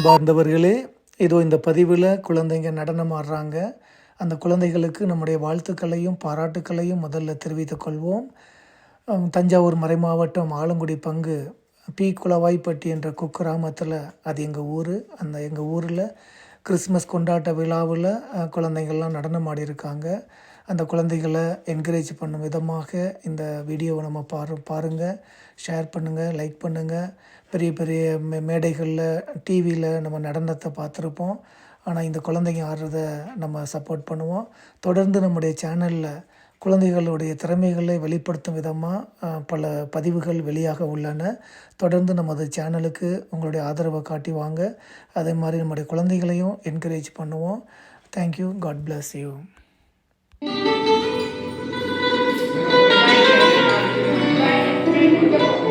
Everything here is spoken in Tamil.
பார்ந்தவர்களே, இதோ இந்த பதிவில் குழந்தைங்க நடனம் ஆடுறாங்க. அந்த குழந்தைகளுக்கு நம்முடைய வாழ்த்துக்களையும் பாராட்டுக்களையும் முதல்ல தெரிவித்துக் கொள்வோம். தஞ்சாவூர் மறைமாவட்டம் ஆலங்குடி பங்கு பி குளவாய்ப்பட்டி என்ற குக்கிராமத்தில், அது எங்கள் ஊர். அந்த எங்கள் ஊரில் கிறிஸ்மஸ் கொண்டாட்ட விழாவில் குழந்தைங்கள்லாம் நடனம் ஆடியிருக்காங்க. அந்த குழந்தைகளை என்கரேஜ் பண்ணும் விதமாக இந்த வீடியோவை நம்ம பாருங்கள், ஷேர் பண்ணுங்கள், லைக் பண்ணுங்கள். பெரிய பெரிய மேடைகளில் டிவியில் நம்ம நடனத்தை பார்த்துருப்போம். ஆனால் இந்த குழந்தைங்க ஆடுறத நம்ம சப்போர்ட் பண்ணுவோம். தொடர்ந்து நம்முடைய சேனலில் குழந்தைகளுடைய திறமைகளை வெளிப்படுத்தும் விதமாக பல பதிவுகள் வெளியாக உள்ளன. தொடர்ந்து நமது சேனலுக்கு உங்களுடைய ஆதரவை காட்டி வாங்க. அதே மாதிரி நம்முடைய குழந்தைகளையும் என்கரேஜ் பண்ணுவோம். Thank you. God bless you. Thank you.